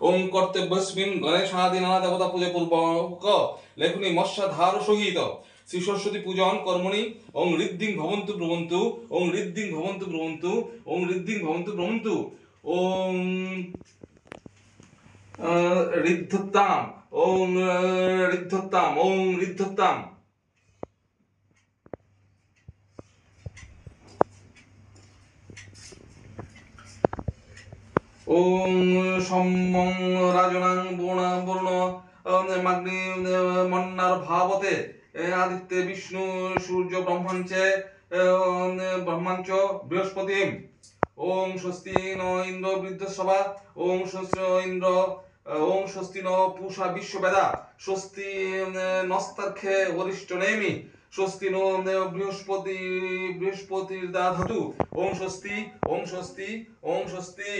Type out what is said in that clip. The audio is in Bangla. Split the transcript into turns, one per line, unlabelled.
ওং কর্তব্যস্মিন গণেশাদি নানা দেবতা পূজা পূর্বক লেখনি মৎস্যাধার সহিত শ্রী সরস্বতী পূজন কর্মণি ওং ঋদ্ধিং ভবন্তু ব্রবন্তু ওং ঋদ্ধিং ভবন্তু ব্রবন্তু ওং ঋদ্ধিং ভবন্তু ব্রবন্তু ওং ঋদ্ধতাম ওং ঋদ্ধতাম ওং ঋদ্ধতাম ওং সম্মং রাজনাং বর্ণ মাগ্নি মন্নার ভাবতে আদিত্যে বিষ্ণু সূর্য ব্রহ্মাঞ্চ বৃহস্পতিম ওং স্বস্তি ন ইন্দ্র বৃদ্ধসভা ওং স্বস্তি ইন্দ্র ওং স্বস্তি ন পূষা বিশ্ববেদা স্বস্তি নস্তার্খে বরিষ্ঠ নেমি স্বস্তি নো বৃহস্পতির দাধাতু ওং স্বস্তি ওং স্বস্তি ওং স্বস্তি।